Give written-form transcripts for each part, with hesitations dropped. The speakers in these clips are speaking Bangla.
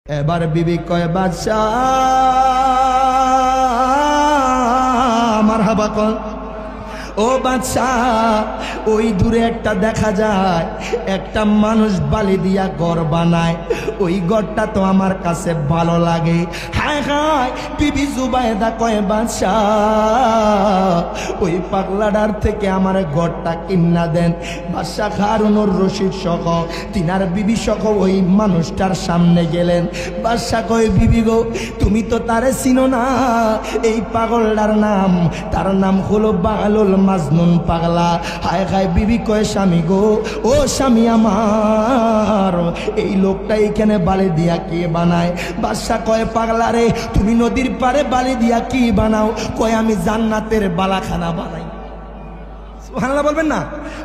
এবার বিবি কয় বাদশাহ মারহাবা কর। ও বাদশাহ, ওই দূরে একটা দেখা যায় একটা মানুষ বালি দিয়া ঘর বানায়, ওই ঘরটা তো আমার কাছে ভালো লাগে। হায় হায়, বিবি জুবাইদা কয় বাদশাহ ওই পাগলাটার থেকে আমার ঘরটা কিনা দেন। বাদশাহ হারুনুর রশিদ সহ তিনার বিবি সহ ওই মানুষটার সামনে গেলেন। বাদশাহ কয় বিবি গো, তুমি তো তারে চিনো না, এই পাগলটার নাম, তার নাম হলো বাগালুল মাজনুন পাগলা। হায় হায়, বিবি কয় স্বামী গো, ও স্বামী আমার, এই লোকটা এখানে বালি দিয়া কি বানায়? বাদশাহ কয় পাগলা রে, তুমি নদীর পারে বালি দিয়া কি বানাও? কয় আমি জান্নাতের বালাখানা বানাই। সুবহানাল্লাহ বলবেন না?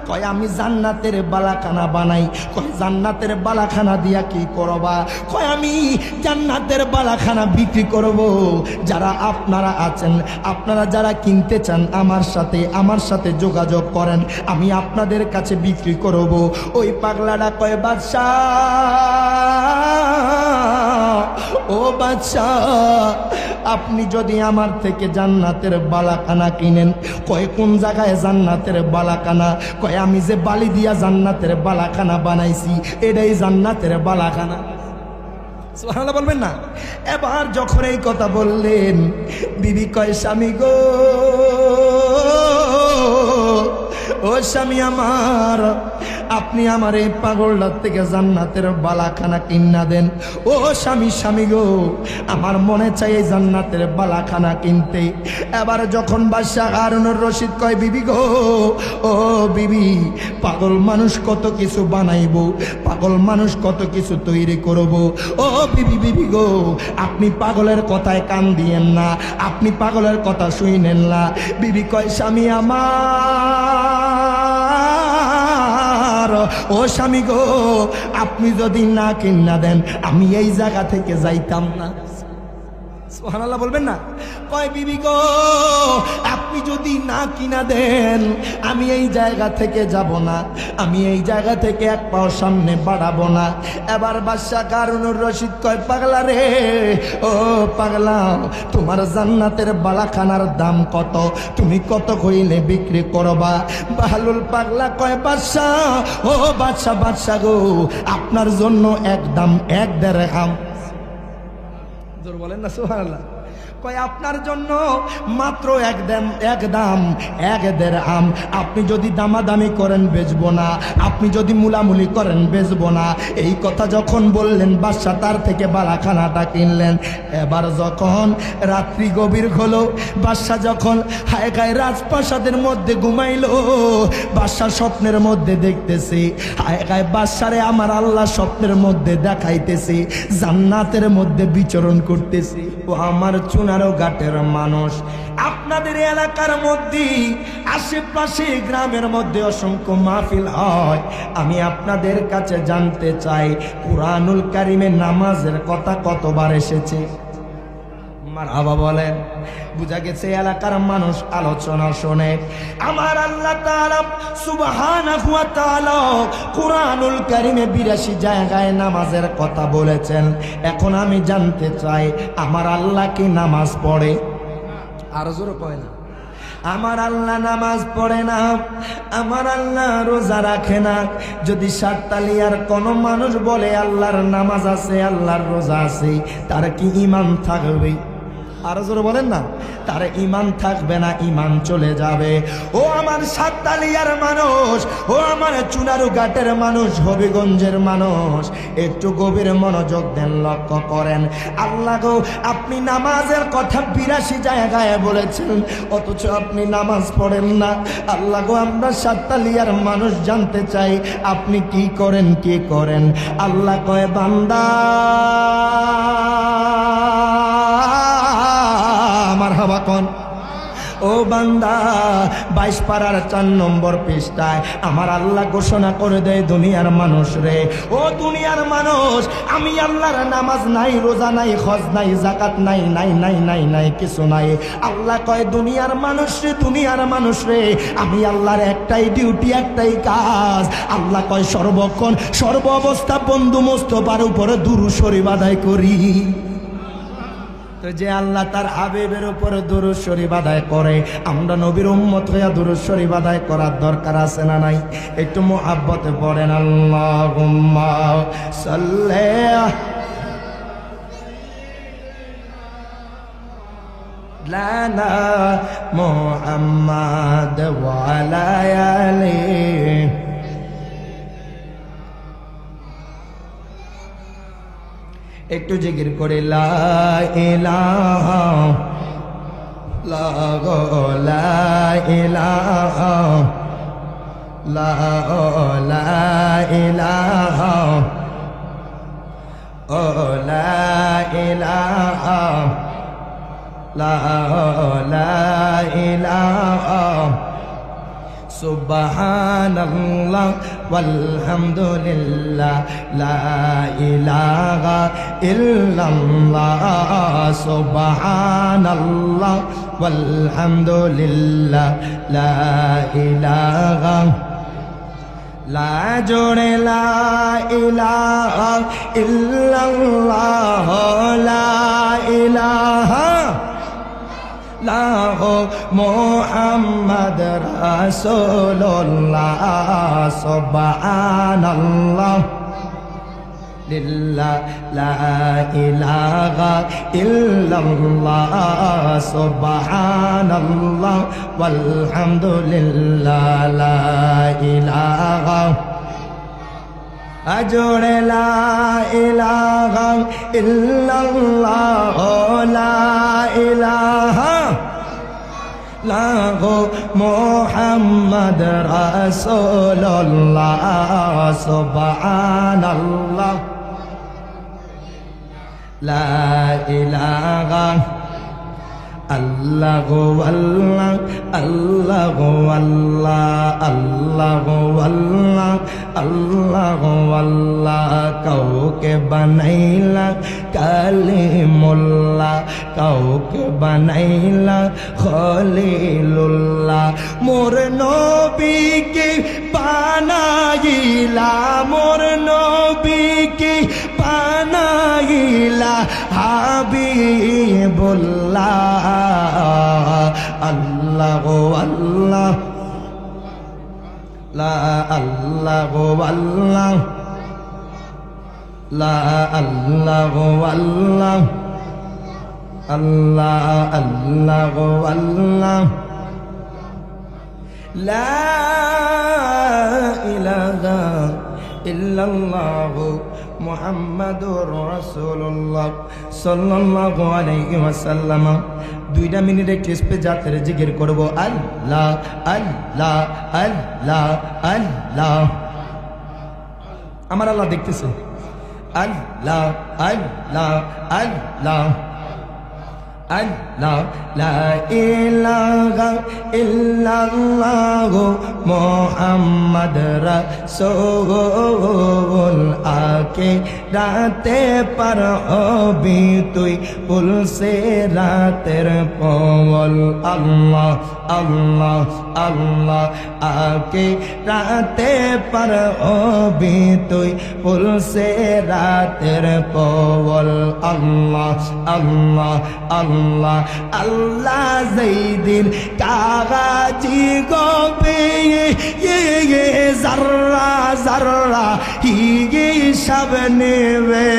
কয় আমি জান্নাতের বালাখানা বানাই। কয় জান্নাতের বালাখানা দিয়া কি করবা? কয় আমি জান্নাতের বালাখানা বিক্রি করব। যারা আপনারা আছেন, আপনারা যারা কিনতে চান আমার সাথে যোগাযোগ করেন, আমি আপনাদের কাছে বিক্রি করব। ওই পাগলাটা কয় বাদশাহ, ও বাদশাহ, আপনি যদি আমার থেকে জান্নাতের বালাখানা কিনেন, কয় কোন জায়গায় জান্নাতের বালাখানা? কয় আমি যে বালি দিয়া জান্নাতের বালাখানা বানাইছি, এটাই জান্নাতের বালাখানা। সুবহানাল্লাহ বলবেন না? এবার যখন এই কথা বললেন, বিবি কয় স্বামী গো, ও স্বামী আমার, আপনি আমার এই পাগলটার থেকে জান্নাতের বালাখানা কিনা দেন। ও স্বামী, স্বামী গো, আমার মনে চাই এই জান্নাতের বালাখানা কিনতে। এবার যখন বাদশাহ হারুনুর রশিদ কয় বিবি গো, ও বিবি, পাগল মানুষ কত কিছু বানাইব, পাগল মানুষ কত কিছু তৈরি করব। ও বিবি, বিবি গো, আপনি পাগলের কথায় কান দিয়েন না, আপনি পাগলের কথা শুনেন না। বিবি কয় স্বামী আমার, ও স্বামী গো, আপনি যদি না কিনা দেন, আমি এই জায়গা থেকে যাইতাম না। সুবহানাল্লাহ বলবেন না? কয় বিবি গো, আপনি যদি না কিনা দেন, আমি এই জায়গা থেকে যাব না, আমি এই জায়গা থেকে এক পাও সামনে বাড়াবো না। এবার বাদশাহ হারুনুর রশিদ কয় পাগলা রে, ও পাগলা, তোমার জান্নাতের বালাখানার দাম কত? তুমি কত কইলে বিক্রি করবা? বাহলুল পাগলা কয় বাদশাহ, ও বাদশাহ, বাদশাহ গো, আপনার জন্য এক দাম, এক দেড়হাম। জোর বলেন না সুবহানাল্লাহ। কয় আপনার জন্য মাত্র এক দাম, এক দেড়হাম। আপনি যদি দামাদামি করেন বেচবো না, আপনি যদি মুলামুলি করেন বেচবো না। এই কথা যখন বললেন, বাদশাহ তার থেকে বালাখানাটা কিনলেন। এবার যখন রাত্রি গভীর হলো, বাদশাহ যখন হায় গায়ে রাজপ্রাসাদের মধ্যে ঘুমাইল, বাদশাহ স্বপ্নের মধ্যে দেখতেছে, হায় গায়ে বাদশারে আমার আল্লাহ স্বপ্নের মধ্যে দেখাইতেছে জান্নাতের মধ্যে বিচরণ করতেছে। ও আমার চুনারো ঘাটের মানুষ, আপনাদের এলাকার মধ্যে, আশেপাশে গ্রামের মধ্যে অসংখ্য মাহফিল হয়। আমি আপনাদের কাছে জানতে চাই, কুরআনুল কারীমে নামাজের কথা কতবার এসেছে? মারহাবা বলেন। বুঝা গেছে এলাকার মানুষ আলোচনা শোনে। আমার আল্লাহ তাআলা সুবহানাহু ওয়া তাআলা কুরআনুল কারীমে ৮২ জায়গায় নামাজের কথা বলেছেন। এখন আমি জানতে চাই, আমার আল্লাহ কি নামাজ পড়ে? আর জোরে কয় না। আমার আল্লাহ নামাজ পড়ে না, আমার আল্লাহ রোজা রাখে না। যদি সাততালিয়ার কোন মানুষ বলে আল্লাহর নামাজ আছে, আল্লাহর রোজা আছে, তার কি ঈমান থাকবে? আর জোরে বলেন না। তার ঈমান থাকবে না, ঈমান চলে যাবে। ও আমার সাততালিয়ার মানুষ, ও আমার চুনারু ঘাটের মানুষ, হবিগঞ্জের মানুষ, একটু গভীর মনোযোগ দেন, লক্ষ্য করেন। আল্লাহ গো, আপনি নামাজের কথা ৮২ জায়গায় বলেছেন, অথচ আপনি নামাজ পড়েন না। আল্লাহ গো, আমরা সাততালিয়ার মানুষ জানতে চাই, আপনি কি করেন, কি করেন? আল্লাহ কয় বান্দা মারহাবা কোন, ও বান্দা 22 পারার 4 নম্বর পৃষ্ঠায় আমার আল্লাহ ঘোষণা করে দেয়, দুনিয়ার মানুষ রে, ও দুনিয়ার মানুষ, আমি আল্লাহর নামাজ নাই, রোজা নাই, হজ নাই, যাকাত নাই, নাই নাই নাই নাই কিছু নাই। আল্লাহ কয় দুনিয়ার মানুষ রে, দুনিয়ার মানুষ রে, আমি আল্লাহর একটাই ডিউটি, একটাই কাজ। আল্লাহ কয় সর্বক্ষণ সর্ব অবস্থা বন্ধু মোস্তফার উপরে দুরূদ শরীফ আদায় করি। তো যে আল্লাহ তার হাবিবের উপরে দুরূদ শরীফ আদায় করে, আমরা নবীর উম্মত হইয়া দুরূদ শরীফ আদায় করার দরকার আছে না নাই? একটু মুহাব্বতে পড়েন আল্লাহুম্মা সাল্লি লানা মুহাম্মাদ ওয়া আলা আলিহি। একটু জিকির করে লা ইলাহা লা ইলাহা লা ইলাহা ও লা ইলাহা লা ইলাহা সুবহানাল্লাহ ওয়ালহামদুলিল্লাহ লা ইলাহা ইল্লাল্লাহ সুবহানাল্লাহ ওয়ালহামদুলিল্লাহ লা ইলাহা লা জোড়ে লা ইলাহা ইল্লাল্লাহ লা ইলাহা লাহো মুহাম্মদ রাসূলুল্লাহ সুবহানাল্লাহ লিল্লাহ লা ইলাহা ইল্লাল্লাহ সুবহানাল্লাহ ওয়ালহামদুলিল্লাহ লা ইলাহা আজোড়ে লা ইলাহা ইল্লাল্লাহ লা ইলাহা লাহু মুহাম্মদ রাসূলুল্লাহ সুবহানাল্লাহ লা ইলাহা আল্লাহু আল্লাহ আল্লাহু আল্লাহ আল্লাহু আল্লাহ আল্লাহু আল্লাহ কাউকে বানাইলা কালিমুল্লাহ কাউকে বানাইলা খলিলুল্লাহ মোর নবীকে বানাইলা মোর নবীকে বানাইলা হাবিবুল্লাহ আল্লাহু আল্লাহ লা আল্লাহু আল্লাহ লা আল্লাহু আল্লাহ আল্লাহ আল্লাহু আল্লাহ লা ইলাহা ইল্লাল্লাহু মুহাম্মাদুর রাসূলুল্লাহ সাল্লাল্লাহু আলাইহি ওয়াসাল্লাম। 2 মিনিট একটু স্পেস জাতের জিকির করব আল্লাহ আল্লাহ আল্লাহ আল্লাহ। আমার আল্লাহ দেখতেছে আল্লাহ আল্লাহ আল্লাহ আল্লাহ লা ইলাহা ইল্লাল্লাহু মুহাম্মদ রাসূল আকে রাতে পার হবি তুই পুলসে রাতের পল আল্লাহ আল্লাহ আল্লাহ আকে রাতে পার হবি তুই পুলসে রাতের পল আল্লাহ আল্লাহ আল্লাহ আল্লাহ জৈদিন কাগাজি গোবে জর্রা জর্রা হিগে সব নেবে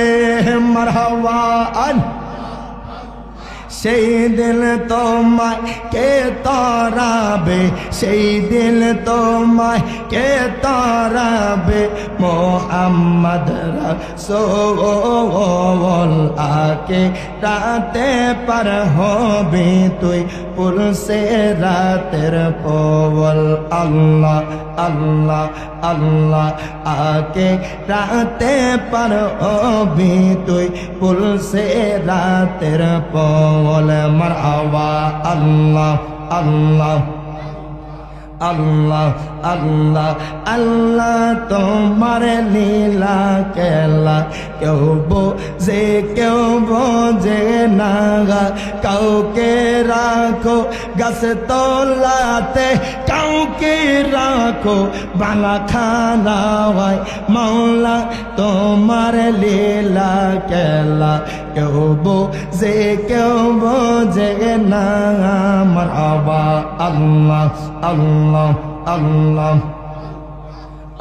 মারহাবা সেই দিল তোমায় কে তারাবে সেই দিল তোমায় কে তারাবে মুহাম্মদ রাসূল আকে রাতে পার হবি তুই পুরসে রাতের পবল আল্লাহ আল্লাহ আল্লাহ আকে রাতে পার হবি তুই পুরসে রাতের পবল মারহাবা আল্লাহ আল্লাহ আল্লাহ আল্লাহ আল্লাহ তোমার লীলা খেলা কেউ বোঝে কেউ বোঝে না কাউকে রাখো গাছে তলাতে কাউকে রাখো বালা খানা হয় মাওলা তোমার লীলা খেলা কেউ বোঝে কেউ বোঝে না মারহাবা আল্লাহ আল্লাহ আল্লাহ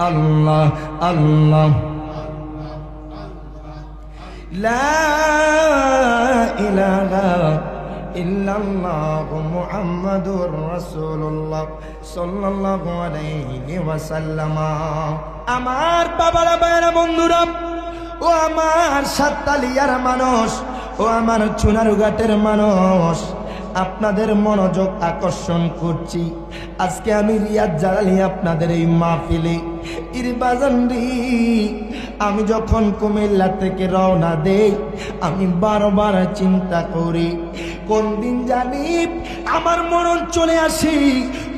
আল্লাহ আল্লাহ লা ইলাহা ইল্লাল্লাহু মুহাম্মাদুর রাসূলুল্লাহ সাল্লাল্লাহু আলাইহি ওয়াসাল্লাম। আমার বাবারা ভাইরা বন্ধুরা, ও আমার সাততালিয়ার মানুষ, ও আমার চুনারুঘাটের মানুষ, আপনাদের মনোযোগ আকর্ষণ করছি। আজকে আমি রিয়াদ জালালি আপনাদের এই মাহফিলে ইরবাজানরি আমি যখন কুমিল্লা থেকে রওনা দেই আমি বারবার চিন্তা করি কোন দিন জানি আমার মরণ চলে আসি,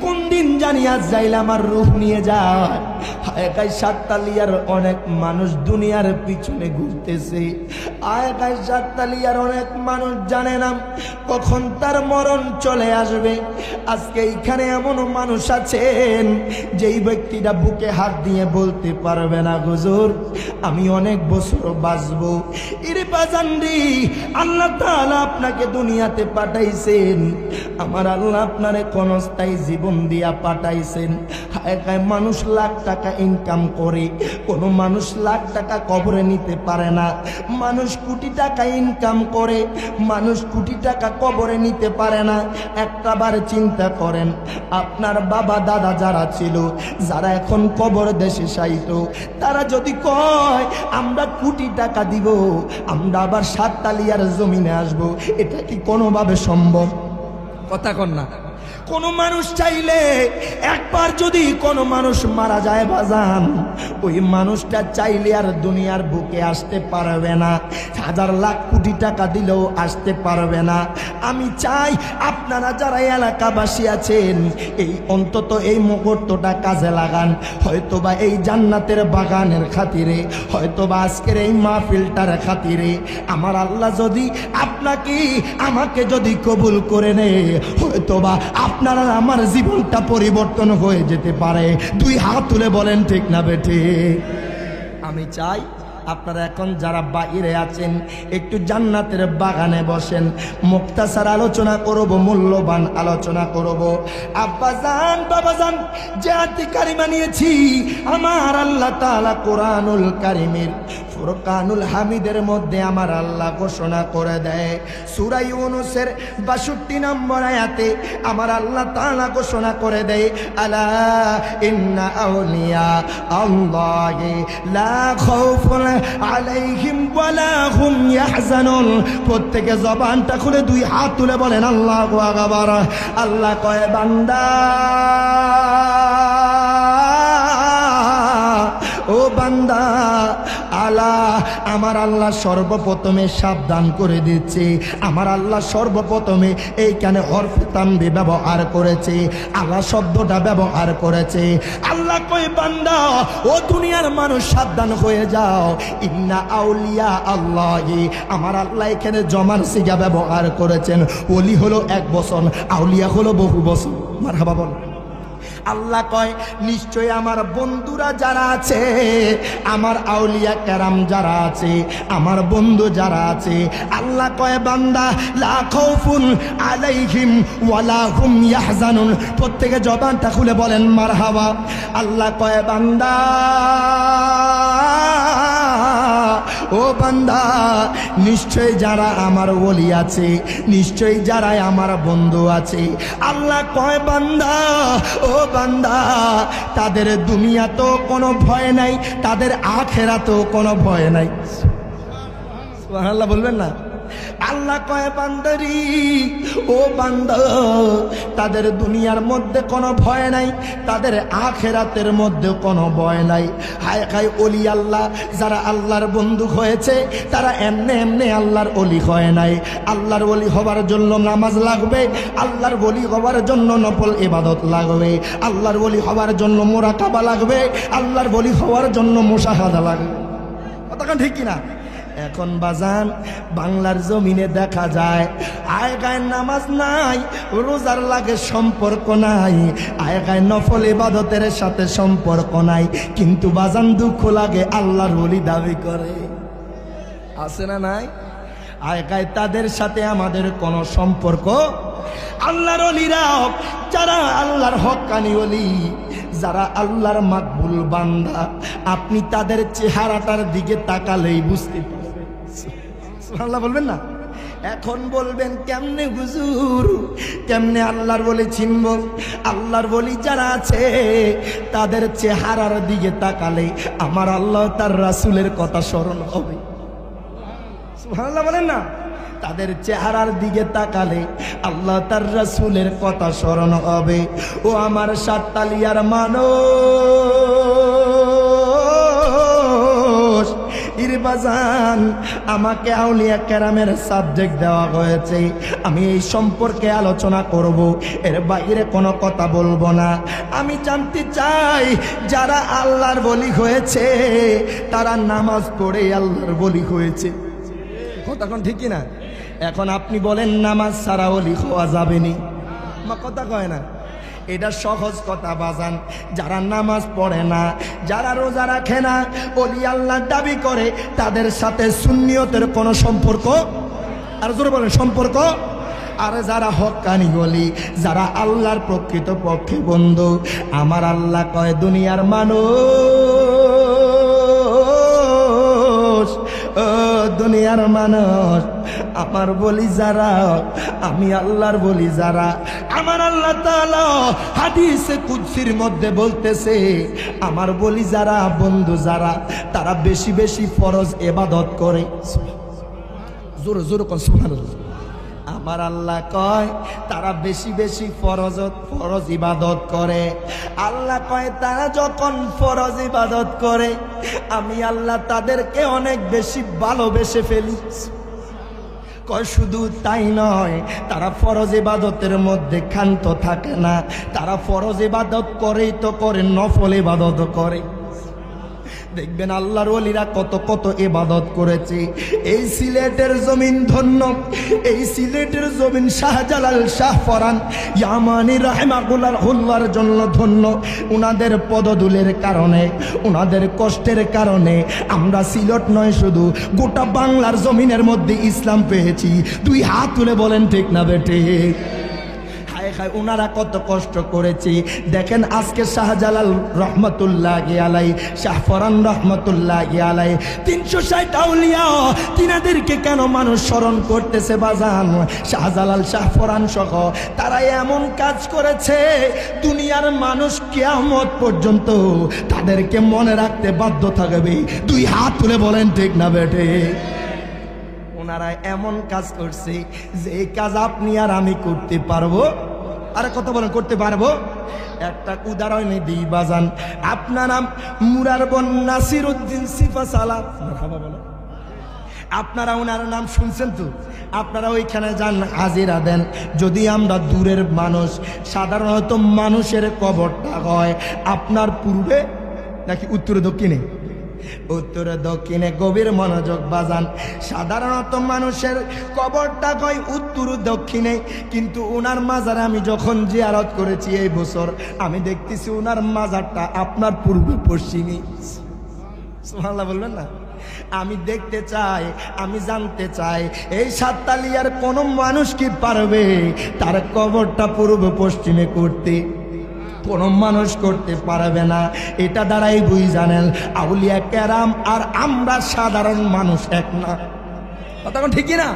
কোন দিন জানি আজ যাইলে আমার রূহ নিয়ে যায়। একাই সাততালিয়ার অনেক মানুষ দুনিয়ার পিছনে ঘুরতেছে, একাই সাততালিয়ার অনেক মানুষ জানে না কখন তার মরণ চলে আসবে। আজকে এইখানে এমন মানুষ আছেন যেই ব্যক্তিটা বুকে হাত দিয়ে বলতে পারবে না হুজুর আমি অনেক বছর বাঁচবো। ইরে বাজানরি আল্লাহ তাআলা আপনাকে দুনিয়াতে পাঠাইছেন, আমার আল্লাহ আপনারে ক্ষণস্থায়ী জীবন দিয়া পাঠাইছেন। একাই মানুষ লাখ টাকা ইনকাম করে, কোনো মানুষ লাখ টাকা কবরে নিতে পারে না। মানুষ কোটি টাকা ইনকাম করে, মানুষ কোটি টাকা কবরে নিতে পারে না। একটাবার চিন্তা করেন, আপনার বাবা দাদা যারা ছিল, যারা এখন কবর দেশে শায়িত, তারা যদি কয় আমরা কোটি টাকা দিব, আমরা আবার সাততালিয়ার জমিনে আসব, এটা কি কোনোভাবে সম্ভব? কথা কন না। কোন মানুষ চাইলে একবার যদি কোন মানুষ মারা যায় বাজান, ওই মানুষটা চাইলে আর দুনিয়ার বুকে আসতে পারবে না, হাজার লাখ কোটি টাকা দিলেও আসতে পারবে না। আমি চাই আপনারা যারা এলাকাবাসী আছেন এই অন্তত এই মুহূর্তটা কাজে লাগান, হয়তোবা এই জান্নাতের বাগানের খাতিরে, হয়তোবা আজকের এই মাহফিলটার খাতিরে। আমার আল্লাহ যদি আপনাকে আমাকে যদি কবুল করে নেয়, হয়তোবা আপনারা আমার জীবনটা পরিবর্তন হয়ে যেতে পারে। দুই হাত তুলে বলেন ঠিক না বেঠে? আমি চাই আপনারা এখন যারা বাইরে আছেন একটু জান্নাতের বাগানে বসেন, মুক্তাসার আলোচনা করব, মূল্যবান আলোচনা করব। আব্বাজান বাবাজান যে আয়াতে কারিমা নিয়েছি আমার আল্লাহ তাআলা কোরআনুল কারিমের ফুরকানুল হামিদের মধ্যে আমার আল্লাহ ঘোষণা করে দেয়, সূরা ইউনূসের ৬২ নম্বর আয়াতে আমার আল্লাহ তাআলা ঘোষণা করে দেয়, আলা ইন্না আউলিয়া আল্লাহি লা খাউফুন আলাইহিম ওয়ালা হুম ইয়াহজানুন। প্রত্যেকে জবানটা খুলে দুই হাত তুলে বলেন আল্লাহু আকবার। আল্লাহ কয় বান্দা, ও বান্দা, আলা আমার আল্লাহ সর্বপ্রথমে সাবধান করে দিচ্ছে। আমার আল্লাহ সর্বপ্রথমে এইখানে হরফে তানবীহ ব্যবহার করেছে, আলা শব্দটা ব্যবহার করেছে। আল্লাহ কই বান্দা, ও দুনিয়ার মানুষ সাবধান হয়ে যাও, ইন্না আউলিয়া আল্লাহি। আমার আল্লাহ এখানে জমার সিগা ব্যবহার করেছেন। ওলি হলো 1 বছর, আউলিয়া হলো বহু বছর। মারহাবা বল। আল্লাহ কয় নিশ্চয় আমার বন্ধুরা যারা আছে, আমার আউলিয়া কেরাম যারা আছে, আমার বন্ধু যারা আছে, আল্লাহ কয় বান্দা লা খাউফুন আলাইহিম ওয়ালা হুম ইয়াহজানুন। প্রত্যেকে জবানটা খুলে বলেন মারহাবা। আল্লাহ কয় বান্দা, ও বান্দা, নিশ্চয় যারা আমার ওলি আছে, নিশ্চয় যারা আমার বন্ধু আছে, আল্লাহ কয় বান্দা, ও বান্দা, তাদের দুনিয়াতেও কোনো ভয় নাই, তাদের আখিরাতেও কোনো ভয় নাই। সুবহানাল্লাহ বলবেন না? আল্লাহ কয় বান্দারি, ও বান্দা, তাদের দুনিয়ার মধ্যে কোনো ভয় নাই, তাদের আখেরাতের মধ্যে কোনো ভয় নাই। হায় হায়, ওলি আল্লাহ যারা আল্লাহর বন্ধু হয়েছে তারা এমনি এমনি আল্লাহর ওলি হয় নাই। আল্লাহর ওলি হবার জন্য নামাজ লাগবে, আল্লাহর ওলি হবার জন্য নফল ইবাদত লাগবে, আল্লাহর ওলি হবার জন্য মুরাকাবা লাগবে, আল্লাহর ওলি হওয়ার জন্য মুশাহাদা লাগবে। কতক্ষণ ঠিক কিনা? এখন বাজান বাংলার জমিনে দেখা যায় আয় গায়ে নামাজ নাই, রোজার লাগে সম্পর্ক নাই, আয় গায়ে নফল ইবাদতের সাথে সম্পর্ক নাই, কিন্তু বাজান দুঃখ লাগে আল্লাহর ওলি দাবি করে। আছে না নাই? আয় গায়ে তাদের সাথে আমাদের কোনো সম্পর্ক। আল্লাহর ওলিরা যারা আল্লাহর হক্কানি ওলি, যারা আল্লাহর মাকবুল বান্দা, আপনি তাদের চেহারাটার দিকে তাকালেই বুঝতে পারবেন। সুবহানাল্লাহ বলবেন না? এখন বলবেন কেমনে হুজুর, কেমনে আল্লাহর ওলি চিনব? আল্লাহর ওলি যারা আছে তাদের চেহারার দিকে তাকালে আমার আল্লাহ তার রাসূলের কথা স্মরণ হবে। সুবহানাল্লাহ বলেন না? তাদের চেহারার দিকে তাকালে আল্লাহ তার রাসূলের কথা স্মরণ হবে। ও আমার সাততালিয়ার মানুষ, ইরবাজান, আমাকে আউলিয়া কেরামের সাবজেক্ট দেওয়া হয়েছে, আমি এই সম্পর্কে আলোচনা করব, এর বাইরে কোনো কথা বলবো না। আমি জানতে চাই যারা আল্লাহর ওলি হয়েছে তারা নামাজ পড়ে আল্লাহর ওলি হয়েছে। কথা কোন ঠিক কিনা? এখন আপনি বলেন নামাজ ছাড়া ওলি হওয়া যাবে নি? মা কথা কয় না? এটা সহজ কথা বাজান। যারা নামাজ পড়ে না, যারা রোজা রাখে না, ওলি আল্লাহ দাবি করে, তাদের সাথে সুন্নিয়তের কোনো সম্পর্ক, আর জোরে বলেন সম্পর্ক। আর যারা হক্কানি ওলি, যারা আল্লাহর প্রকৃত পক্ষে বন্ধু, আমার আল্লাহ কয় দুনিয়ার মানুষ, ও দুনিয়ার মানুষ, আমার বলি যারা, আমি আল্লাহর বলি যারা, আমার আল্লাহ তাআলা হাদিসে কুদসির মধ্যে বলতেছে, আমার বলি যারা, বন্ধু যারা, তারা বেশি বেশি ফরজ ইবাদত করে। জোরে জোরে কোন সুবহানাল্লাহ। আমার আল্লাহ কয় তারা বেশি বেশি ফরজ ইবাদত করে। আল্লাহ কয় তারা যখন ফরজ ইবাদত করে আমি আল্লাহ তাদেরকে অনেক বেশি ভালোবেসে ফেলি। কয় শুধু তাই নয়, তারা ফরজ ইবাদতের মধ্যে ক্ষান্ত থাকে না, তারা ফরজ ইবাদত করেই তো করে, নফল ইবাদত করে। দেখবেন আল্লাহর ওলিরা কত কত ইবাদত করেছে। এই সিলেটের জমিন ধন্য, এই সিলেটের জমিন শাহজালাল শাহ ফরান ইয়ামানি রাহিমাহুল্লাহর জন্য ধন্য। উনাদের পদধূলের কারণে, উনাদের কষ্টের কারণে আমরা সিলেট নয় শুধু গোটা বাংলার জমিনের মধ্যে ইসলাম পেয়েছি। দুই হাত তুলে বলেন ঠিক না বেটে? উনারা কত কষ্ট করেছে দেখেন। আজকে শাহজালাল রহমতুল্লাহি আলাই, শাহ ফরান রহমতুল্লাহি আলাই, 360 আউলিয়া, তিনাদেরকে কেন মানুষ স্মরণ করতেছে বাজান? শাহজালাল শাহ ফরান সহ তারা এমন কাজ করেছে দুনিয়ার মানুষ কিয়ামত পর্যন্ত তাদেরকে মনে রাখতে বাধ্য থাকবে। দুই হাত তুলে বলেন ঠিক না বেটে? ওনারা এমন কাজ করছে যে এই কাজ আপনি আর আমি করতে পারবো? আরে কত বলেন করতে পারবো? একটা উদাহরণ দিই বাজান। আপনার নাম মুরার বন নাসির উদ্দিন সিফা সালাম, আপনারা ওনার নাম শুনছেন তো? আপনারা ওইখানে যান, হাজিরা দেন। যদি আমরা দূরের মানুষ, সাধারণত মানুষের কবরটা হয় আপনার পূর্বে নাকি উত্তরে দক্ষিণে? উত্তরে দক্ষিণে। গভীর মনোযোগ বাজান। সাধারণত মানুষের কবরটা হয় উত্তর দক্ষিণে, কিন্তু উনার মাজার আমি যখন জিয়ারত করেছি এই বছর, আমি দেখতেছি উনার মাজারটা আপনার পূর্ব পশ্চিমে। সুবহানাল্লাহ বলবেন না? আমি দেখতে চাই, আমি জানতে চাই এই সাততালিয়ার কোন মানুষ কি পারবে তার কবরটা পূর্ব পশ্চিমে করতে? কোনো মানুষ করতে পারবে না। এটা দ্বারাই বুঝ জানেন আউলিয়া কেরাম আর আমরা সাধারণ মানুষ এক না। কথা ঠিকই না?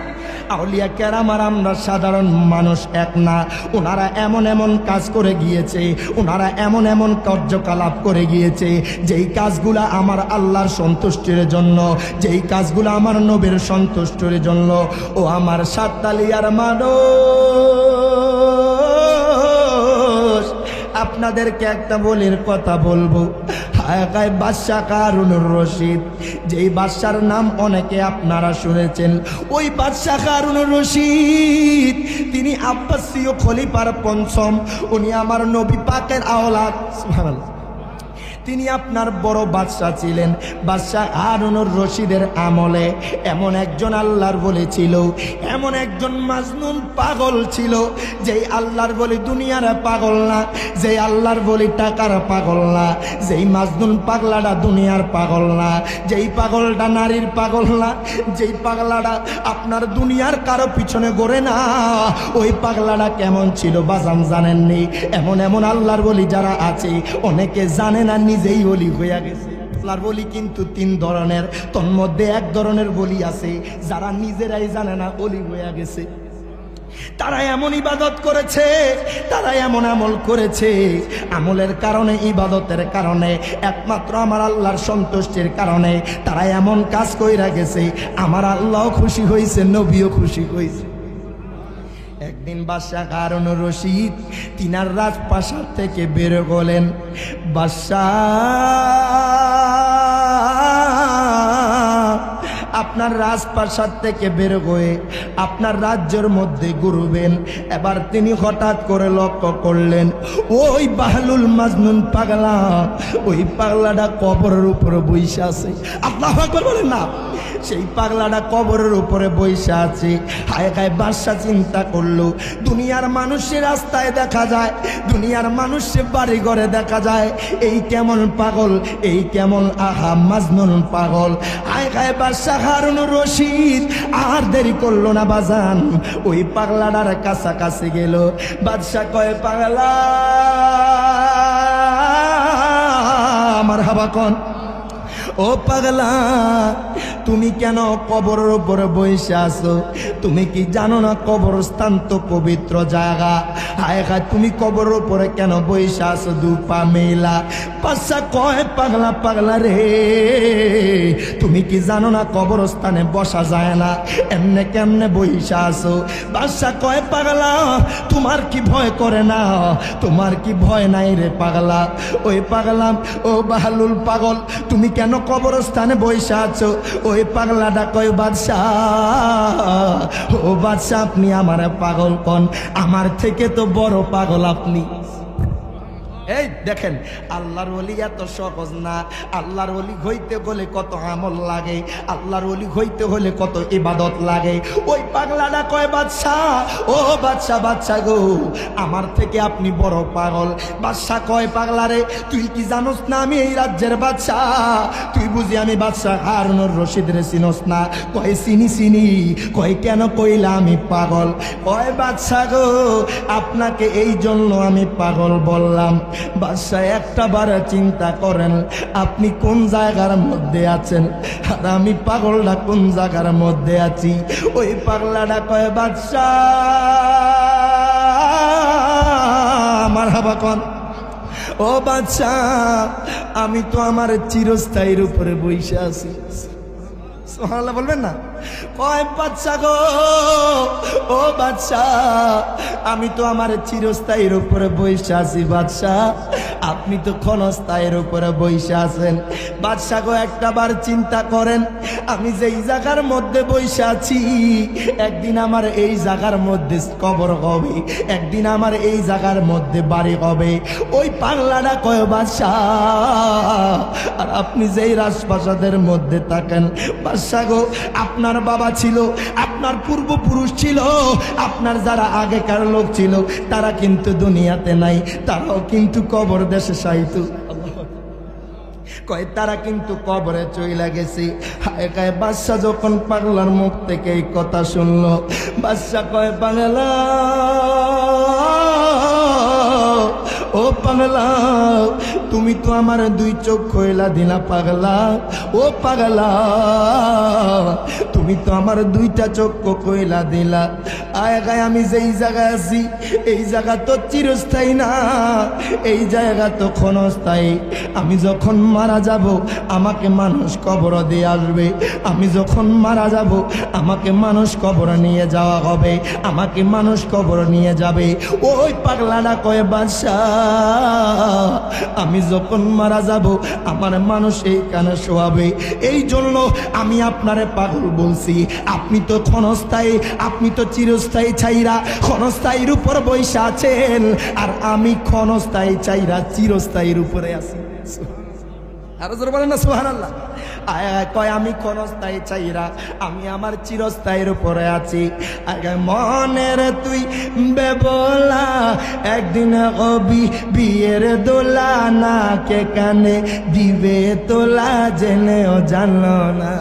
আউলিয়া কেরাম আর আমরা সাধারণ মানুষ এক না। ওনারা এমন এমন কাজ করে গিয়েছে, ওনারা এমন এমন কার্যকলাপ করে গিয়েছে যেই কাজগুলা আমার আল্লাহর সন্তুষ্টির জন্য, যেই কাজগুলো আমার নবীর সন্তুষ্টির জন্য। ও আমার সাততালিয়ার মানুষ, আপনাদেরকে একটা বলির কথা বলবো। হায় বাদশা হারুনুর রশিদ, যেই বাদশার নাম অনেকে আপনারা শুনেছেন, ওই বাদশা হারুনুর রশিদ তিনি আব্বাসীয় খলিফার পঞ্চম। উনি আমার নবী পাকের আওলাদ। সুবহানাল্লাহ। তিনি আপনার বড় বাদশা ছিলেন। বাদশা হারুনুর রশিদের আমলে এমন একজন আল্লাহর বলি ছিল, এমন একজন মাজনুন পাগল ছিল, যেই আল্লাহর বলি দুনিয়ার পাগল না, যেই আল্লাহর বলি টাকার পাগল না, যেই মাজনুন পাগলাটা দুনিয়ার পাগল না, যেই পাগলটা নারীর পাগল না, যেই পাগলাটা আপনার দুনিয়ার কারো পিছনে গড়ে না, ওই পাগলাটা কেমন ছিল বাজান জানেননি? এমন এমন আল্লাহর বলি যারা আছে অনেকে জানে না, নিজেই বলি হইয়া গেছে। আল্লাহর বলি কিন্তু তিন ধরনের, তন্মধ্যে এক ধরনের বলি আছে যারা নিজেরাই জানে না বলি হইয়া গেছে। তারা এমন ইবাদত করেছে, তারা এমন আমল করেছে, আমলের কারণে, ইবাদতের কারণে, একমাত্র আমার আল্লাহর সন্তুষ্টির কারণে তারা এমন কাজ কইরা গেছে, আমার আল্লাহ খুশি হয়েছে, নবীও খুশি হয়েছে। একদিন বাদশা হারুনুর রশিদ তিনার রাজপ্রাসাদ থেকে বের হলেন। বাদশা আপনার রাজপ্রাসাদ থেকে বের হয়ে আপনার রাজ্যের মধ্যে ঘুরবেন। এবার তিনি হঠাৎ করে লক্ষ্য করলেন ওই বাহলুল মাজনুন পাগলা, ওই পাগলাটা কবরের উপরে বসে আছে। আল্লাহু আকবার বলেন না। সেই পাগলাটা কবরের উপরে বসে আছে। হায় হায় বাদশা চিন্তা করলো, দুনিয়ার মানুষের রাস্তায় দেখা যায়, দুনিয়ার মানুষের বাড়ি ঘরে দেখা যায়, এই কেমন পাগল, এই কেমন আহা মাজনুন পাগল। হায় হায় বাদশা হারুনুর রশিদ আর দেরি করলো না বাজান, ওই পাগলাটার কাছাকাছি গেল। বাদশা কয় পাগলা আমার হাবা কন, ও পাগলা তুমি কেন কবরের উপরে বসে আছো? তুমি কি জানো না কবরস্থান তো পবিত্র জায়গা? হায় হায় তুমি কবরের উপরে কেন বসে আছো দুপা মেলা? বাদশা কয় পাগলা পাগলা রে, তুমি কি জানো না কবরস্থানে বসা যায় না, এমনে কেমনে বসে আছো? বাদশা কয় পাগলা তোমার কি ভয় করে না? তোমার কি ভয় নাই রে পাগলা? ওই পাগলা ও বাহলুল পাগল তুমি কেন কবরস্থানে বসে আছো? ওই পাগলাটা কয় বাদশা, ও বাদশা আপনি আমার পাগল কোন? আমার থেকে তো বড় পাগল আপনি। এই দেখেন আল্লাহর ওলি এত সহজ না। আল্লাহর ওলি হইতে হলে কত আমল লাগে, আল্লাহর ওলি হইতে হলে কত ইবাদত লাগে। ওই পাগলাটা কয় বাদশা, ও বাদশা বাদশা গো আমার থেকে আপনি বড় পাগল। বাদশা কয় পাগলা রে তুই কি জানোস না আমি এই রাজ্যের বাদশা? তুই বুঝি আমি বাদশা হারুনুর রশিদ রে চিনোস না? কয় চিনি চিনি। কয় কেন কইলা আমি পাগল? কয় বাদশা গো আপনাকে এই জন্য আমি পাগল বললাম। বাদশা একটা বার চিন্তা করেন আপনি কোন জায়গার মধ্যে আছেন আর আমি পাগলটা কোন জায়গার মধ্যে আছি। ওই পাগলাটা কয় বাদশা আমার হাবা কন, ও বাদশা আমি তো আমার চিরস্থায়ীর উপরে বসে আছি। সুবহানাল্লাহ বলবেন না? কয় বাদশা গো ও বাদশা আমি তো আমার চিরস্থায়ীর উপরে বসে আছি। বাদশা আপনি তো ক্ষণস্থায়ীর উপরে বসে আছেন। বাদশা গো একটা বার চিন্তা করেন আমি যেই জায়গার মধ্যে বসে আছি একদিন আমার এই জায়গার মধ্যে কবর হবে, একদিন আমার এই জায়গার মধ্যে বাড়ি হবে। ওই পাগলাটা কয় বাদশা আর আপনি যেই রাজপ্রাসাদের মধ্যে থাকেন বাদশা গো আপনার বাবা ছিল, আপনার পূর্বপুরুষ ছিল, আপনার যারা আগেকার লোক ছিল তারা কিন্তু দুনিয়াতে নাই, তারাও কিন্তু কবর দেশে সাইতো। কয় তারা কিন্তু কবরে চইলা গেছে। হায় কয় বাদশা যখন পাগলার মুখ থেকে এই কথা শুনলো বাদশা কয় পাগলা ও পাগলা তুমি তো আমার দুই চোখ খোলা দিলা পাগলা, ও পাগলা তুমি তো আমার দুইটা চোখ কইলা দিলা। আয় গায় আমি যেই জায়গায় আছি এই জায়গা তো চিরস্থায়ী না, এই জায়গা তো ক্ষণস্থায়ী। আমি যখন মারা যাব আমাকে মানুষ কবর দিয়ে আসবে, আমি যখন মারা যাব আমাকে মানুষ কবর নিয়ে যাওয়া হবে, আমাকে মানুষ কবর নিয়ে যাবে। ওই পাগলাটা কয় বাদশাহ আমি যখন মারা যাব আমার মানুষ এইখানে শোয়াবে। এই জন্য আমি আপনারে পাগল বলছি। আপনি তো ক্ষণস্থায়ী, আপনি তো চিরস্থায়ী চাইরা ক্ষণস্থায়ীর উপর বৈশা আছেন, আর আমি ক্ষণস্থায়ী চাইরা চিরস্থায়ীর উপরে আছি। আরো জোরে বলেন না সুবহানাল্লাহ। কয় আমি ক্ষণস্থায়ী চাইরা আমি আমার চিরস্থায়ীর উপরে আছি। মনের তুই বেবলা একদিন কবি বিয়ের দোলা, না কে কানে দিবে তোলা জেনেও জানলো না।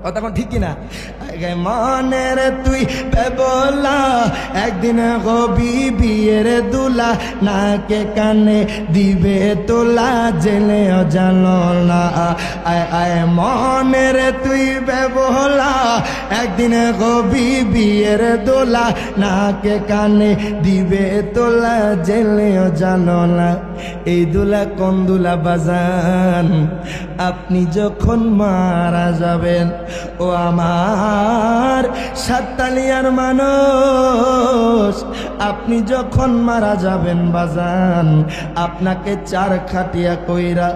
কথা কোন ঠিক কিনা? মনের তুই বেবলা একদিন কবি বিয়ের দুলা, না কে কানে দিবে তোলা জেনেও জানো না। মনের তুই বেবলা একদিন কবি বিয়ের দোলা, না কে কানে দিবে তোলা জেনেও জানো না। এই দুলা কোন দুলা বাজান আপনি যখন মারা যাবেন, ও আমার সাততালিয়ার মানুষ আপনি যখন মারা যাবেন বাজান আপনাকে চার খাটিয়া কইরা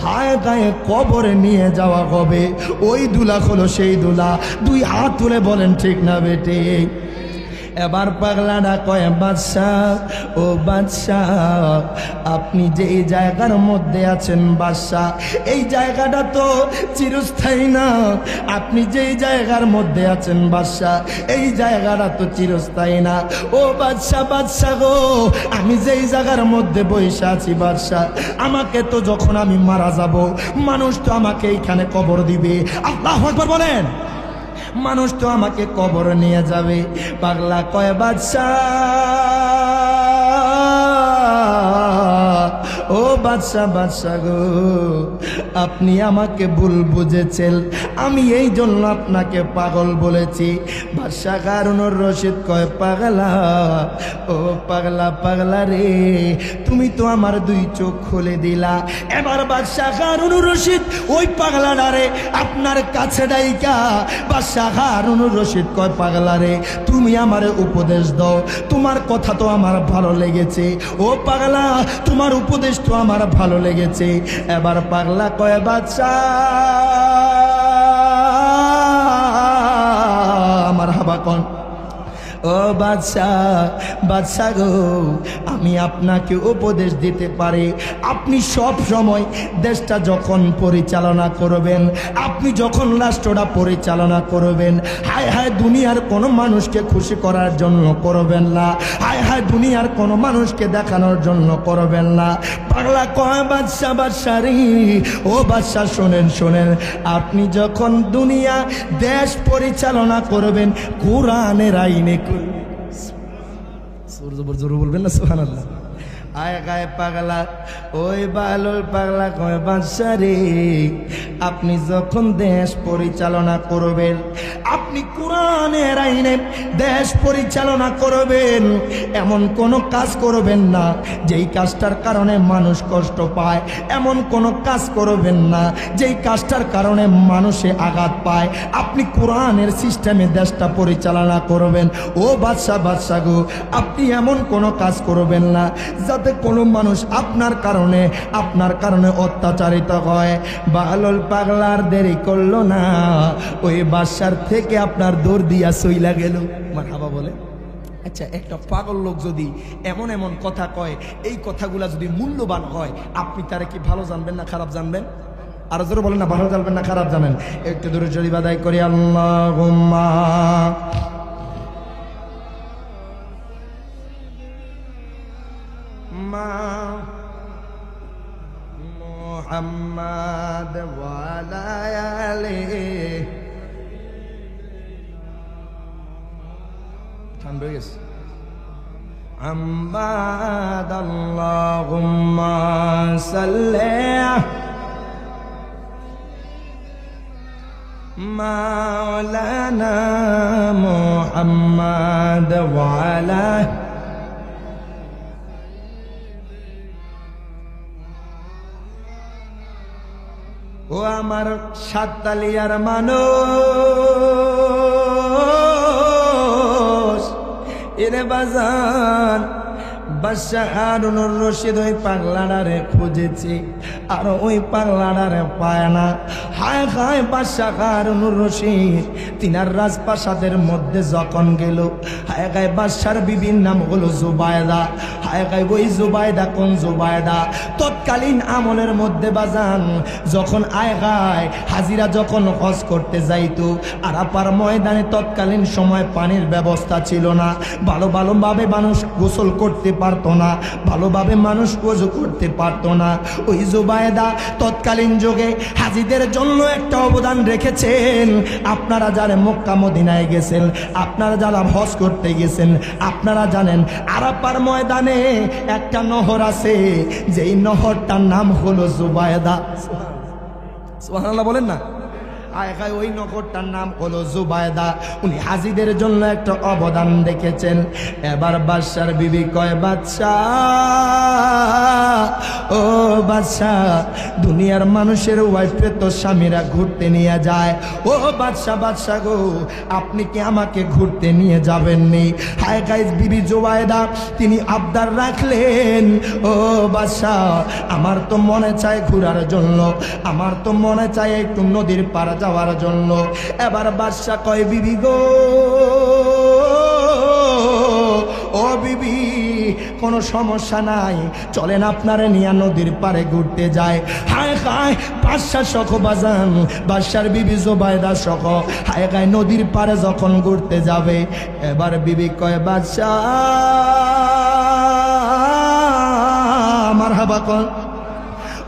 হায় গায়ে কবরে নিয়ে যাওয়া হবে। ওই দুলা হলো সেই দুলা। দুই হাত তুলে বলেন ঠিক না বেটে? এবার পাগলাটা কয় বাদশাহ, ও বাদশাহ আপনি যে এই জায়গার মধ্যে আছেন বাদশাহ, এই জায়গাটা তো চিরস্থায়ী না। আপনি যেই জায়গার মধ্যে আছেন বাদশাহ এই জায়গাটা তো চিরস্থায়ী না। ও বাদশাহ, বাদশাহ গো আমি যেই জায়গার মধ্যে বসে আছি বাদশাহ, আমাকে তো যখন আমি মারা যাব মানুষ তো আমাকে এইখানে কবর দিবে। আল্লাহু আকবার বলেন। মানুষ তো আমাকে কবর নিয়ে যাবে। পাগলা কয় বাদশাহ, ও বাদশাহ, বাদশাহ গো আপনি আমাকে ভুল বুঝেছেন, আমি এই জন্য আপনাকে পাগল বলেছি। বাদশাহ হারুনুর রশিদ কয় পাগলা, ও পাগলা, পাগলা রে তুমি তো আমার দুই চোখ খুলে দিলা। এবার বাদশাহ হারুনুর রশিদ ওই পাগলাটা রে আপনার কাছে ডাইকা বাদশাহ হারুনুর রশিদ কয় পাগলা রে তুমি আমারে উপদেশ দাও, তোমার কথা তো আমার ভালো লেগেছে। ও পাগলা তোমার উপদেশ তো আমার ভালো লেগেছে। এবার পাগলা কয় বাদশাহ আমার হাবা কন, ও বাদশাহ, বাদশাহ গো আমি আপনাকে উপদেশ দিতে পারি। আপনি সব সময় দেশটা যখন পরিচালনা করবেন, আপনি যখন রাষ্ট্রটা পরিচালনা করবেন, হায় হায় দুনিয়ার কোনো মানুষকে খুশি করার জন্য করবেন না, হায় হায় দুনিয়ার কোনো মানুষকে দেখানোর জন্য করবেন না। পাগলা কয় বাদশাহ, বাদশাহ রে ও বাদশাহ শোনেন, শোনেন আপনি যখন দুনিয়া দেশ পরিচালনা করবেন কোরআনের আইনে জোরে বলবেন না সুবহানাল্লাহ। আয় গায়ে পাগলা ওই বালুল পাগলা কয় বাদশা রে আপনি যখন দেশ পরিচালনা করবেন, আপনি কোরআনের আইনে দেশ পরিচালনা করবেন, এমন কোনো কাজ করবেন না যেই কাজটার কারণে মানুষ কষ্ট পায়, এমন কোনো কাজ করবেন না যেই কাজটার কারণে মানুষে আঘাত পায়। আপনি কোরআনের সিস্টেমে দেশটা পরিচালনা করবেন। ও বাদশা, বাদশা গো আপনি এমন কোনো কাজ করবেন না যাতে কোনো মানুষ আপনার কারণে অত্যাচারিত হয়। বালুল পাগলার দেরি করলো না, ওই বাদশার থেকে আপনার দৌড় দিয়া সইলা গেল। মারহাবা বলে। আচ্ছা একটা পাগল লোক যদি এমন এমন কথা কয়, এই কথাগুলা যদি মূল্যবান হয়, আপনি তারা কি ভালো জানবেন না খারাপ জানবেন? আর জোরে বলেন না, ভালো জানবেন না খারাপ জানেন? একটু দূরে চলি বাদাই করি আল্লাহুম্মা মুহাম্মাদ ওয়া আলা আলিহি। ঠান্ডা হয়ে গেছে। محمد اللهم صل مولانا محمد وعلى ও আমার সাততালিয়ার মানুষ এরে বাজান বাদশাহ হারুনুর রশিদ ওই পাগলাডারে খুঁজেছে আর ওই পাগলাডারে পায় না। হায় হায় বাদশাহ হারুনুর রশিদ তিনার রাজপ্রাসাদের মধ্যে যখন গেল, হায় গায় বাদশার বিবির নাম হলো জুবায়দা। হায় গায় ওই জুবায়দা কোন জুবায়দা? তৎকালীন আমলের মধ্যে বাজান যখন আয় গায় হাজিরা যখন হজ করতে যাইতো আরাফার ময়দানে তৎকালীন সময় পানির ব্যবস্থা ছিল না, ভালোভাবে মানুষ গোসল করতে পারতো না, ভালোভাবে মানুষ ওযু করতে পারতো না। ওই জুবায়দা তৎকালীন যুগে হাজিদের জন্য একটা অবদান রেখেছেন। আপনারা যারা মক্কা মদিনায় গেছেন, আপনারা যারা হজ করতে গেছেন, আপনারা জানেন আরাফার ময়দানে একটা নহর আছে, যেই নহরটার নাম হলো জুবায়দা। সুবহানাল্লাহ বলেন না। ওই নগরটার নাম হলো জুবায়দা। উনি হাজিদের জন্য একটা অবদান রেখেছেন। এবার বাদশার বিবি কয়, বাদশাহ ও বাদশাহ, দুনিয়ার মানুষের ওয়াইফে তো স্বামীরা ঘুরতে নিয়ে যায়। ও বাদশাহ গো, আপনি কি আমাকে ঘুরতে নিয়ে যাবেননি? হায় গাইজ বিবি জুবায়দা তিনি আবদার রাখলেন, ও বাদশাহ আমার তো মনে চায় ঘোরার জন্য, আমার তো মনে চায় একটু নদীর পাড় যাওয়ার জন্য। এবার বাদশাহ কয়, বিবি গো, ও বিবি কোনো সমস্যা নাই, চলেন আপনারে নিয়ে নদীর পাড়ে ঘুরতে যায়। হায় হায় বাদশাহ সখ বাজান, বাদশার বিবি জুবায়দা সখ হায় গায় নদীর পাড়ে যখন ঘুরতে যাবে, এবার বিবি কয়, বাদশাহ মারহাবা কর।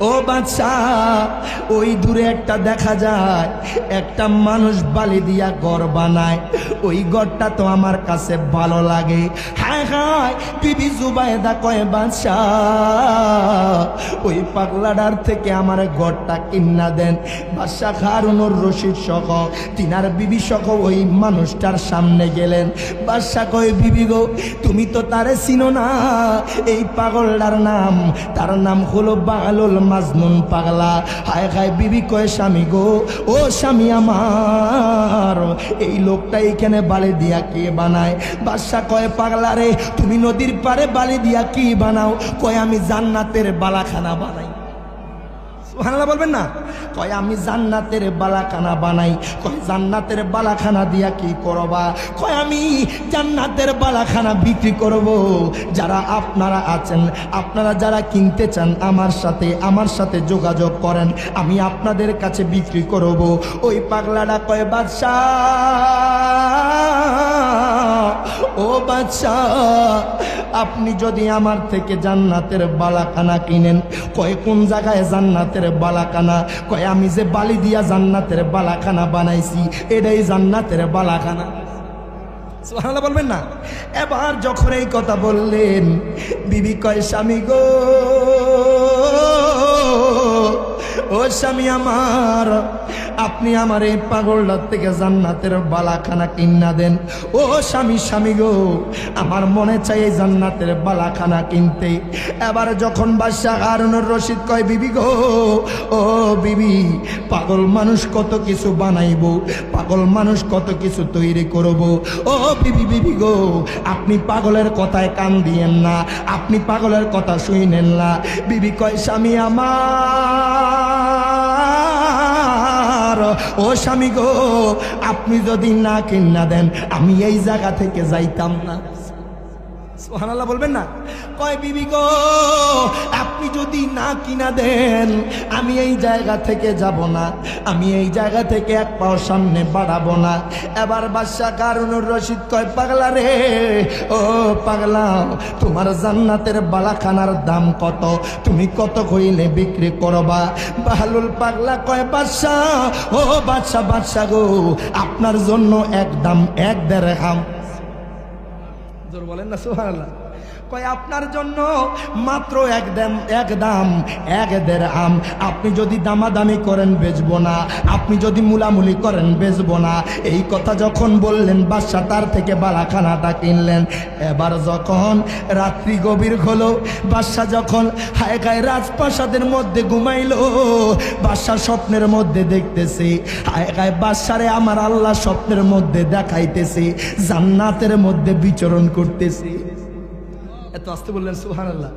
ও বাদশাহ ওই দূরে একটা দেখা যায় একটা মানুষ বালি দিয়া ঘর বানায়, ওই ঘরটা তো আমার কাছে ভালো লাগে। হায় হায় বিবি জুবায়দা কয়, বাদশাহ ওই পাগলাডার থেকে আমার ঘরটা কিনা দেন। বাদশাহ হারুনুর রশিদ সহ তিনার বিবি সহ ওই মানুষটার সামনে গেলেন। বাদশাহ কয়, বিবি গো তুমি তো তারে চিনো না, এই পাগলটার নাম, তার নাম হলো বাগালুল মাজনুন পাগলা। হায় হায় বিবি কয়, স্বামী গো, ও স্বামী আমার, এই লোকটা এখানে বালি দিয়া কি বানায়? বাদশাহ কয়, পাগলা রে তুমি নদীর পাড়ে বালি দিয়া কি বানাও? কয় আমি জান্নাতের বালাখানা বানাই। সুবহানাল্লাহ বলবেন না। কয় আমি জান্নাতের বালাখানা বানাই। কয় জান্নাতের বালাখানা দিয়া কি করবা? কয় আমি জান্নাতের বালাখানা বিক্রি করব। যারা আপনারা আছেন, আপনারা যারা কিনতে চান আমার সাথে যোগাযোগ করেন, আমি আপনাদের কাছে বিক্রি করব। ওই পাগলাটা কয়, বাদশাহ ও বাদশাহ আপনি যদি আমার থেকে জান্নাতের বালাখানা কিনেন, কয় কোন জায়গায় জান্নাতের বালাখানা? কয় আমি যে বালি দিয়া জান্নাতের বালাখানা বানাইছি এটাই জান্নাতের বালাখানা। সুবহানাল্লাহ বলবেন না। এবার যখন এই কথা বললেন বিবি কয়, স্বামী গো, ও স্বামী আমার, আপনি আমার এই পাগলটার থেকে জান্নাতের বালাখানা কিনা দেন। ও স্বামী গো, আমার মনে চাই এই জান্নাতের বালাখানা কিনতে। এবার যখন বাদশাহ হারুনুর রশিদ কয়, বিবি গো, ও বিবি, পাগল মানুষ কত কিছু বানাইব, পাগল মানুষ কত কিছু তৈরি করব। ও বিবি গো, আপনি পাগলের কথায় কান দিয়েন না, আপনি পাগলের কথা শুনেন না। বিবি কয়, স্বামী আমার, ও স্বামী গো, আপনি যদি না কিনা দেন আমি এই জায়গা থেকে যাইতাম না। সুবহানাল্লাহ বলবেন না। কয়, বিবি গো, আপনি যদি না কিনা দেন আমি এই জায়গা থেকে যাব না, আমি এই জায়গা থেকে এক পাও সামনে বাড়াবো না। এবার বাদশাহ হারুনুর রশিদ কয়, পাগলা রে, ও পাগলা, তোমার জান্নাতের বালাখানার দাম কত? তুমি কত কইলে বিক্রি করবা? বাহলুল পাগলা কয়, বাদশাহ ও বাদশাহ গো, আপনার জন্য এক দাম, এক দেড়হাম। জোর বলেন না সুবহানাল্লাহ। কয় আপনার জন্য মাত্র এক দাম 1 দিরহাম। আপনি যদি দামাদামি করেন বেচবো না, আপনি যদি মুলামুলি করেন বেচবো না। এই কথা যখন বললেন বাদশা তার থেকে বালাখানাটা কিনলেন। এবার যখন রাত্রি গভীর হলো, বাদশা যখন হায় গায়ে রাজপ্রাসাদের মধ্যে ঘুমাইলো, বাদশা স্বপ্নের মধ্যে দেখতেছে, হায় গায়ে বাদশারে আমার আল্লাহ স্বপ্নের মধ্যে দেখাইতেছে জান্নাতের মধ্যে বিচরণ করতেছে। এত আসতে বললেন সুবহানাল্লাহ।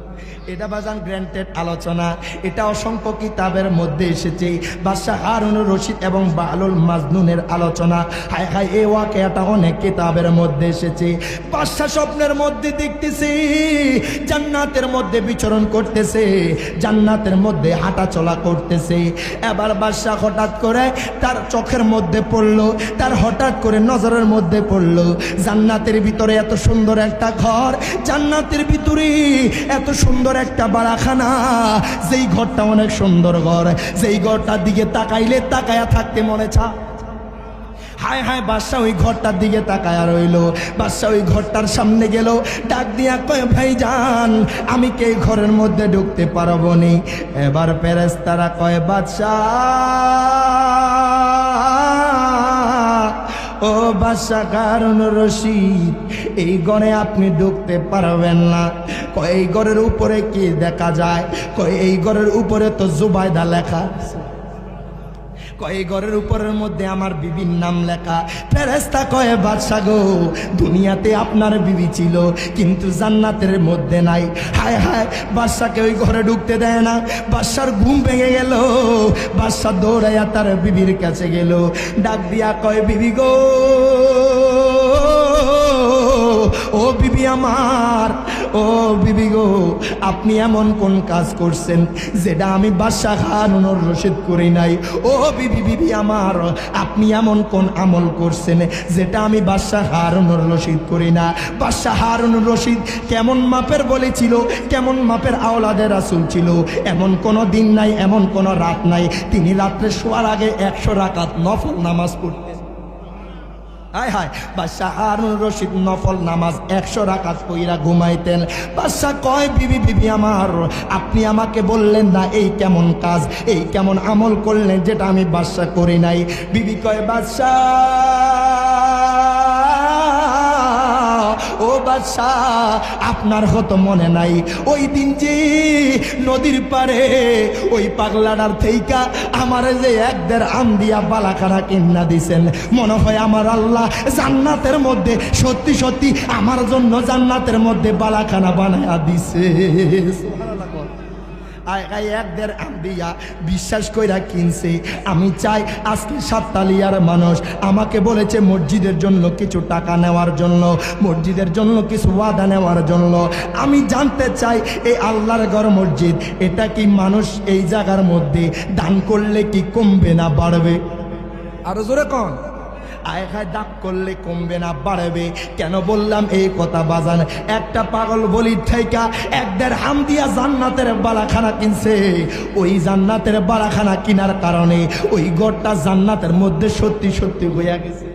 এটা বাজান গ্র্যান্টেড আলোচনা, এটা অসংখ্য কিতাবের মধ্যে এসেছে। বাদশা হারুনুর রশিদ এবং বালুল মাজনুনের আলোচনা, হায় হায় এই ওয়াকিয়াটা অনেক কিতাবের মধ্যে এসেছে। বাদশা স্বপ্নের মধ্যে দেখতেছে জান্নাতের মধ্যে বিচরণ করতেছে, জান্নাতের মধ্যে হাঁটা চলা করতেছে। এবার বাদশা হঠাৎ করে তার চোখের মধ্যে পড়লো, তার হঠাৎ করে নজরের মধ্যে পড়লো জান্নাতের ভিতরে এত সুন্দর একটা ঘর, জান্নাতের ভিতরে এত সুন্দর একটা বাড়াখানা, যেই ঘরটা অনেক সুন্দর ঘর, যেই ঘরটার দিকে তাকাইলে তাকায়া থাকতে মনে চায়। হায় হায় বাদশা ওই ঘরটার দিকে তাকায়া রইল। বাদশা ওই ঘরটার সামনে গেল, ডাক দিয়া কয় ভাইজান আমি কে ঘরের মধ্যে ঢুকতে পারবো নি। এবার ফেরেশতারা কয় বাদশা ও বাদশা হারুনুর রশিদ এই ঘরে আপনি ঢুকতে পারবেন না। কয় এই ঘরের উপরে কি দেখা যায়? কয় এই ঘরের উপরে তো জুবাইদা লেখা। কয় ঘরের উপরের মধ্যে আমার বিবির নাম লেখা। ফেরেশতা কয় বাদশা গো দুনিয়াতে আপনার বিবি ছিল কিন্তু জান্নাতের মধ্যে নাই। হায় হায় বাদশাকে ওই ঘরে ঢুকতে দেয় না। বাদশার ঘুম ভেঙে গেল, বাদশা দৌড়াইয়া তার বিবির কাছে গেল, ডাক দিয়া কয় বিবি গো, ও বিবি আমার, ও বিবি গো আপনি এমন কোন কাজ করছেন যেটা আমি বাদশা হারুনুর রশিদ করি নাই? ও বিবি আমার আপনি এমন কোন আমল করছেন যেটা আমি বাদশা হারুনুর রশিদ করি না? বাদশা হারুনুর রশিদ কেমন মাপের বলেছিল, কেমন মাপের আওলাদের রাসূল ছিল, এমন কোনো দিন নাই, এমন কোনো রাত নাই তিনি রাত্রে শোয়ার আগে 100 রাকাত নফল নামাজ পড়তেন। হায় হায় বাদশা হারুনুর রশিদ নফল নামাজ 100 রাকাত কইরা ঘুমাইতেন। বাদশা কয় বিবি আমার আপনি আমাকে বললেন না এই কেমন কাজ, এই কেমন আমল করলেন যেটা আমি বাদশা করি নাই? বিবি কয় বাদশা ও বাদশা আপনার হতো মনে নাই ওই দিন যে নদীর পারে ওই পাগলাটার থেইকা আমার যে 1 দিরহাম দিয়া বালাখানা কিনা দিছেন, মনে হয় আমার আল্লাহ জান্নাতের মধ্যে সত্যি সত্যি আমার জন্য জান্নাতের মধ্যে বালাখানা বানায়া দিছে। আয় 1 দিরহাম দিয়া বিশ্বাস কইরা কিনছে। আমি চাই আজকে সাততালিয়ার মানুষ আমাকে বলেছে মসজিদের জন্য কিছু টাকা নেওয়ার জন্য, মসজিদের জন্য কিছু ওয়াদা নেওয়ার জন্য। আমি জানতে চাই এই আল্লাহর ঘর মসজিদ এটা কি মানুষ এই জায়গার মধ্যে দান করলে কি কমবে না বাড়বে? আরো জোরে কোন? আয় খায় দাপ করলে কমবে না বাড়বে। কেন বললাম এই কথা বাজান? একটা পাগল বলি ঠাইকা 1 দিরহাম দিয়া জান্নাতের বালাখানা কিনছে। ওই জান্নাতের বালাখানা কিনার কারণে ওই ঘরটা জান্নাতের মধ্যে সত্যি সত্যি হইয়া গেছে।